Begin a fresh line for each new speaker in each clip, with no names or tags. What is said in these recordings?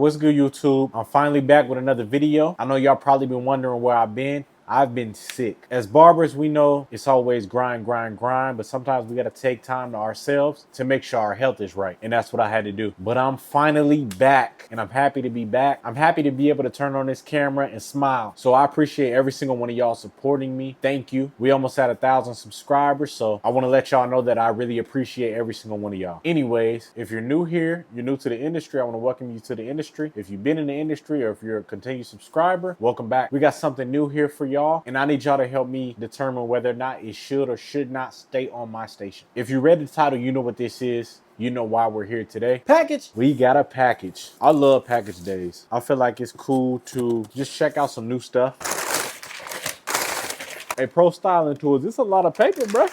What's good, YouTube? I'm finally back with another video. I know y'all probably been wondering where I've been. I've been sick. As barbers, we know it's always grind, but sometimes we gotta take time to ourselves to make sure our health is right. And that's what I had to do. But I'm finally back, and I'm happy to be back. I'm happy to be able to turn on this camera and smile. So I appreciate every single one of y'all supporting me. Thank you. We almost had 1,000 subscribers, so I wanna let y'all know that I really appreciate every single one of y'all. Anyways, if you're new here, you're new to the industry, I wanna welcome you to the industry. If you've been in the industry or if you're a continued subscriber, welcome back. We got something new here for y'all, and I need y'all to help me determine whether or not it should or should not stay on my station. If you read the title, you know what this is. You know why we're here today. Package. We got a package. I love package days. I feel like it's cool to just check out some new stuff. Hey, Pro Styling Tools, this is a lot of paper, bro.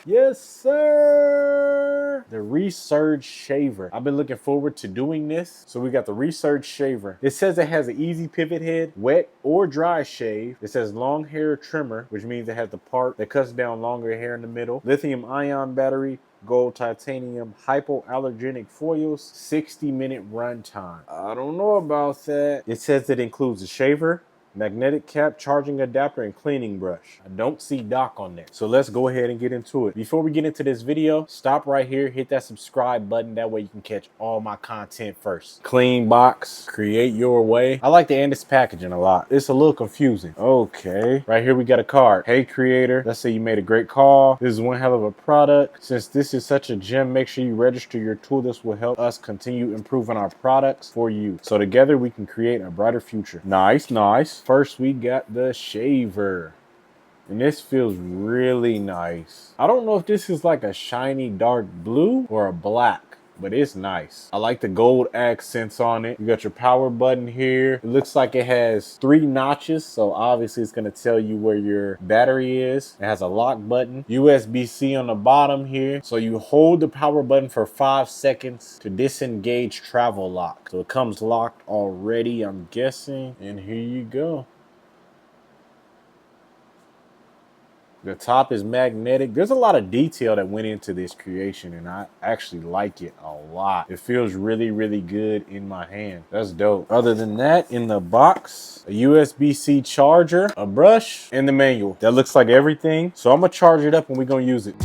Yes, sir. The Resurge shaver. I've been looking forward to doing this. So we got the Resurge shaver. It says it has an easy pivot head, wet or dry shave. It says long hair trimmer, which means it has the part that cuts down longer hair in the middle. Lithium ion battery, gold titanium, hypoallergenic foils, 60-minute run time. I don't know about that. It says it includes a shaver, magnetic cap, charging adapter, and cleaning brush. I don't see dock on there. So let's go ahead and get into it. Before we get into this video, stop right here, hit that subscribe button. That way you can catch all my content first. Clean box, create your way. I like the Andis packaging a lot. It's a little confusing. Okay, right here we got a card. Hey creator, let's say you made a great call. This is one hell of a product. Since this is such a gem, make sure you register your tool. This will help us continue improving our products for you. So together we can create a brighter future. Nice, nice. First, we got the shaver. And this feels really nice. I don't know if this is like a shiny dark blue or a black, but it's nice. I like the gold accents on it. You got your power button here. It looks like it has 3 notches, so obviously it's gonna tell you where your battery is. It has a lock button. USB-C on the bottom here. So you hold the power button for 5 seconds to disengage travel lock. So it comes locked already, I'm guessing. And here you go. The top is magnetic. There's a lot of detail that went into this creation, and I actually like it a lot. It feels really, really good in my hand. That's dope. Other than that, in the box, a USB-C charger, a brush, and the manual. That looks like everything. So I'm gonna charge it up and we're gonna use it.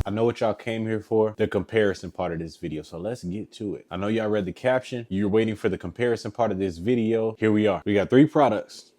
I know what y'all came here for, the comparison part of this video, so let's get to it. I know y'all read the caption. You're waiting for the comparison part of this video. Here we are. We got 3 products.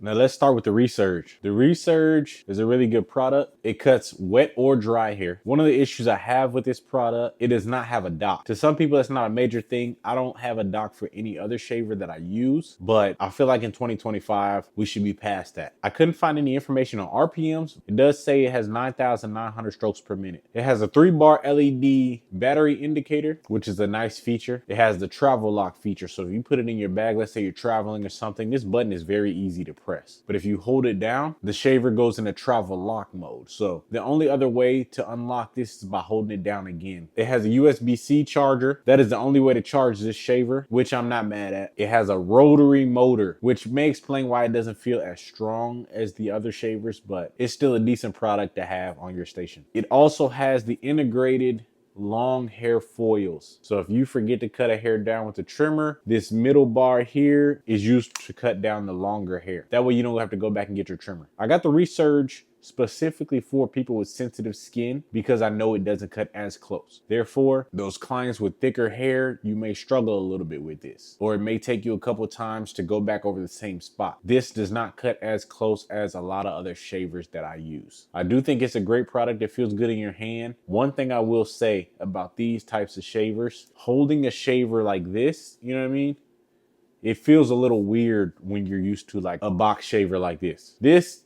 Now let's start with the Resurge. The Resurge is a really good product. It cuts wet or dry hair. One of the issues I have with this product, it does not have a dock. To some people, it's not a major thing. I don't have a dock for any other shaver that I use, but I feel like in 2025, we should be past that. I couldn't find any information on RPMs. It does say it has 9,900 strokes per minute. It has a 3-bar LED battery indicator, which is a nice feature. It has the travel lock feature. So if you put it in your bag, let's say you're traveling or something, this button is very easy to press. But if you hold it down, the shaver goes into travel lock mode. So the only other way to unlock this is by holding it down again. It has a USB-C charger. That is the only way to charge this shaver, which I'm not mad at. It has a rotary motor, which may explain why it doesn't feel as strong as the other shavers, but it's still a decent product to have on your station. It also has the integrated long hair foils. So if you forget to cut a hair down with a trimmer, this middle bar here is used to cut down the longer hair. That way you don't have to go back and get your trimmer. I got the Resurge specifically for people with sensitive skin because I know it doesn't cut as close. Therefore, those clients with thicker hair, you may struggle a little bit with this, or it may take you a couple times to go back over the same spot. This does not cut as close as a lot of other shavers that I use. I do think it's a great product that feels good in your hand. One thing I will say about these types of shavers, holding a shaver like this, you know what I mean? It feels a little weird when you're used to like a box shaver like this. This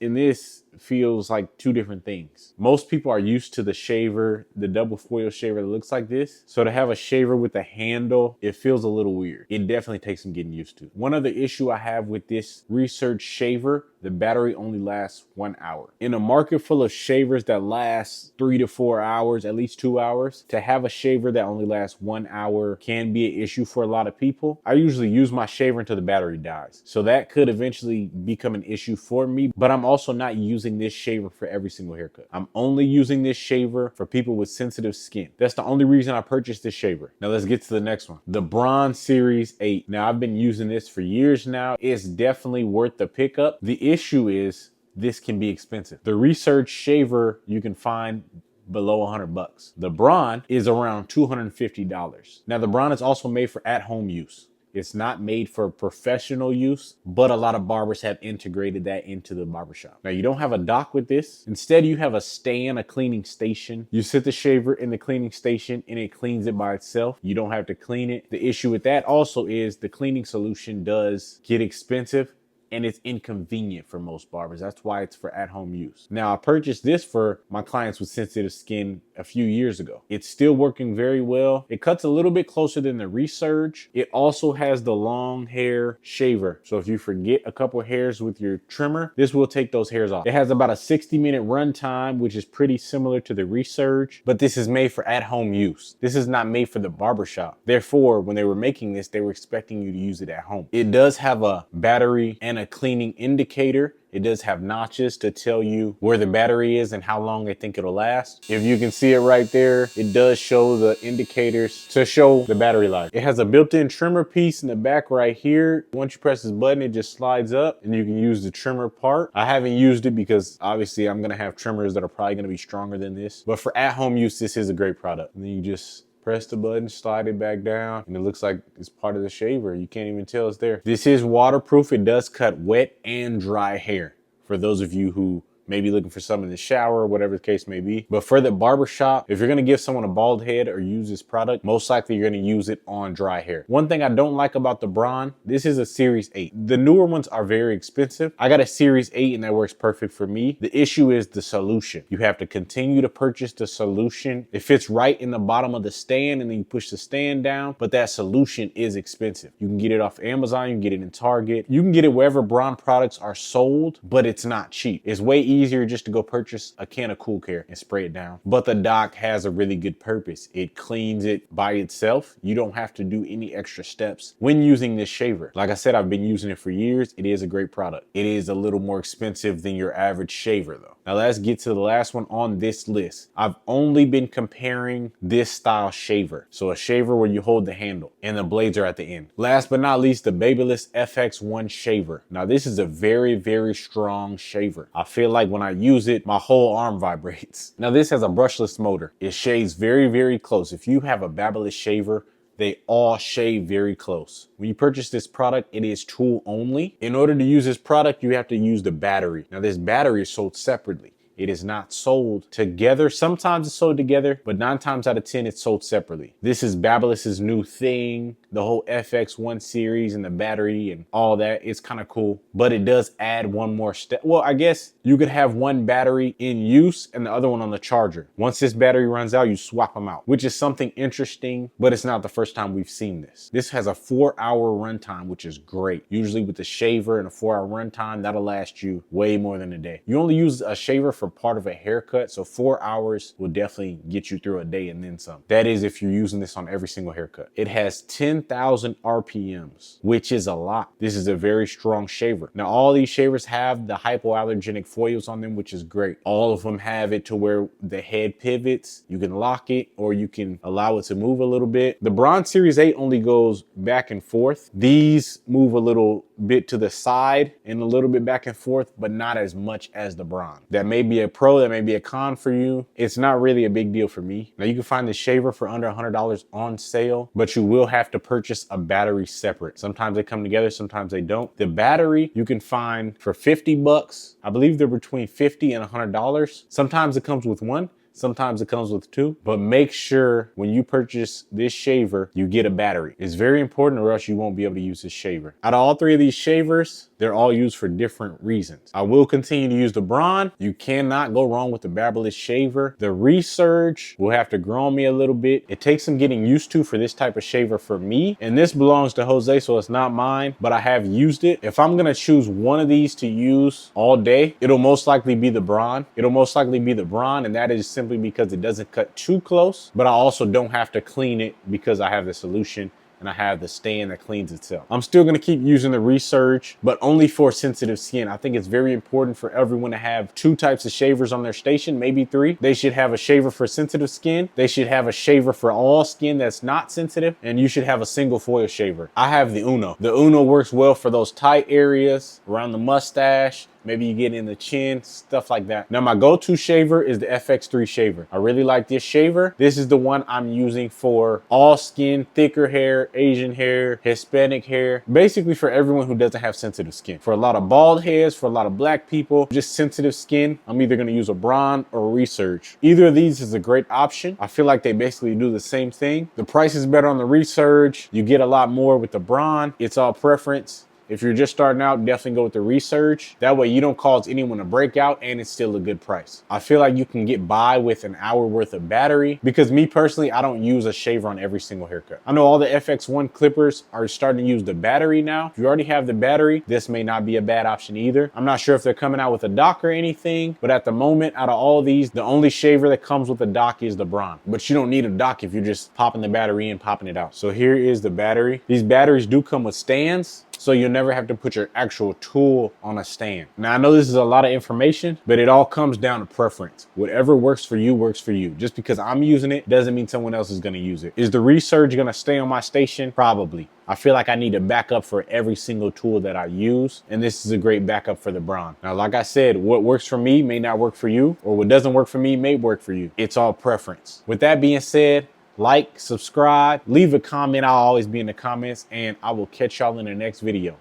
feels like two different things. Most people are used to the shaver, the double foil shaver that looks like this. So to have a shaver with a handle, it feels a little weird. It definitely takes some getting used to. One other issue I have with this Resurge shaver, the battery only lasts 1 hour. In a market full of shavers that last 3 to 4 hours, at least 2 hours, to have a shaver that only lasts 1 hour can be an issue for a lot of people. I usually use my shaver until the battery dies. So that could eventually become an issue for me, but I'm also not using this shaver for every single haircut. I'm only using this shaver for people with sensitive skin. That's the only reason I purchased this shaver. Now let's get to the next one. The Braun Series 8. Now I've been using this for years now. It's definitely worth the pickup. The issue is this can be expensive. The Resurge shaver you can find below 100 bucks. The Braun is around $250. Now the Braun is also made for at-home use. It's not made for professional use, but a lot of barbers have integrated that into the barbershop. Now you don't have a dock with this. Instead, you have a stand, a cleaning station. You sit the shaver in the cleaning station and it cleans it by itself. You don't have to clean it. The issue with that also is the cleaning solution does get expensive and it's inconvenient for most barbers. That's why it's for at-home use. Now, I purchased this for my clients with sensitive skin a few years ago. It's still working very well. It cuts a little bit closer than the Resurge. It also has the long hair shaver. So if you forget a couple hairs with your trimmer, this will take those hairs off. It has about a 60-minute run time, which is pretty similar to the Resurge, but this is made for at-home use. This is not made for the barbershop. Therefore, when they were making this, they were expecting you to use it at home. It does have a battery and a cleaning indicator. It does have notches to tell you where the battery is and how long they think it'll last. If you can see it right there, it does show the indicators to show the battery life. It has a built-in trimmer piece in the back right here. Once you press this button, it just slides up and you can use the trimmer part. I haven't used it because obviously I'm gonna have trimmers that are probably gonna be stronger than this. But for at-home use, this is a great product. And then you just press the button, slide it back down, and it looks like it's part of the shaver. You can't even tell it's there. This is waterproof. It does cut wet and dry hair for those of you who maybe looking for some in the shower, whatever the case may be. But for the barbershop, if you're gonna give someone a bald head or use this product, most likely you're gonna use it on dry hair. One thing I don't like about the Braun, this is a Series 8. The newer ones are very expensive. I got a Series 8 and that works perfect for me. The issue is the solution. You have to continue to purchase the solution. It fits right in the bottom of the stand and then you push the stand down, but that solution is expensive. You can get it off Amazon, you can get it in Target. You can get it wherever Braun products are sold, but it's not cheap. It's way easier just to go purchase a can of Cool Care and spray it down. But the dock has a really good purpose. It cleans it by itself. You don't have to do any extra steps when using this shaver. Like I said, I've been using it for years. It is a great product. It is a little more expensive than your average shaver though. Now let's get to the last one on this list. I've only been comparing this style shaver. So a shaver where you hold the handle and the blades are at the end. Last but not least, the Babyliss FXOne shaver. Now this is a very, very strong shaver. I feel like when I use it, my whole arm vibrates. Now this has a brushless motor. It shaves very, very close. If you have a Babyliss shaver, they all shave very close. When you purchase this product, it is tool only. In order to use this product, you have to use the battery. Now this battery is sold separately. It is not sold together. Sometimes it's sold together, but 9 times out of 10, it's sold separately. This is Babyliss's new thing, the whole FXOne series and the battery and all that. It's kind of cool, but it does add one more step. Well, I guess you could have one battery in use and the other one on the charger. Once this battery runs out, you swap them out, which is something interesting, but it's not the first time we've seen this. This has a 4-hour runtime, which is great. Usually with the shaver and a 4-hour runtime, that'll last you way more than a day. You only use a shaver for part of a haircut, so 4 hours will definitely get you through a day and then some. That is if you're using this on every single haircut. It has 10,000 RPMs, which is a lot. This is a very strong shaver. Now all these shavers have the hypoallergenic foils on them, which is great. All of them have it to where the head pivots. You can lock it or you can allow it to move a little bit. The Braun Series 8 only goes back and forth. These move a little bit to the side and a little bit back and forth, but not as much as the Braun. That may be a pro, that may be a con for you. It's not really a big deal for me. Now you can find the shaver for under $100 on sale, but you will have to purchase a battery separate. Sometimes they come together, sometimes they don't. The battery you can find for 50 bucks. I believe they're between $50 and $100. Sometimes it comes with one. Sometimes it comes with 2, but make sure when you purchase this shaver, you get a battery. It's very important or else you won't be able to use this shaver. Out of all 3 of these shavers, they're all used for different reasons. I will continue to use the Braun. You cannot go wrong with the Babyliss shaver. The Resurge will have to grow on me a little bit. It takes some getting used to for this type of shaver for me. And this belongs to Jose, so it's not mine, but I have used it. If I'm gonna choose one of these to use all day, it'll most likely be the Braun. And that is simply because it doesn't cut too close, but I also don't have to clean it because I have the solution and I have the stand that cleans itself. I'm still gonna keep using the Resurge, but only for sensitive skin. I think it's very important for everyone to have 2 types of shavers on their station, maybe 3. They should have a shaver for sensitive skin. They should have a shaver for all skin that's not sensitive, and you should have a single foil shaver. I have the Uno. The Uno works well for those tight areas around the mustache. Maybe you get in the chin, stuff like that. Now my go-to shaver is the FX3 shaver. I really like this shaver. This is the one I'm using for all skin, thicker hair, Asian hair, Hispanic hair, basically for everyone who doesn't have sensitive skin. For a lot of bald heads, for a lot of black people, just sensitive skin, I'm either gonna use a Braun or a Resurge. Either of these is a great option. I feel like they basically do the same thing. The price is better on the Resurge. You get a lot more with the Braun. It's all preference. If you're just starting out, definitely go with the Resurge. That way you don't cause anyone a breakout and it's still a good price. I feel like you can get by with an hour worth of battery because me personally, I don't use a shaver on every single haircut. I know all the FX1 clippers are starting to use the battery now. If you already have the battery, this may not be a bad option either. I'm not sure if they're coming out with a dock or anything, but at the moment, out of all of these, the only shaver that comes with a dock is the Braun. But you don't need a dock if you're just popping the battery in, popping it out. So here is the battery. These batteries do come with stands, so you'll never have to put your actual tool on a stand. Now, I know this is a lot of information, but it all comes down to preference. Whatever works for you, works for you. Just because I'm using it doesn't mean someone else is gonna use it. Is the Resurge gonna stay on my station? Probably. I feel like I need a backup for every single tool that I use, and this is a great backup for the Braun. Now, like I said, what works for me may not work for you, or what doesn't work for me may work for you. It's all preference. With that being said, like, subscribe, leave a comment. I'll always be in the comments, and I will catch y'all in the next video.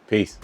Peace.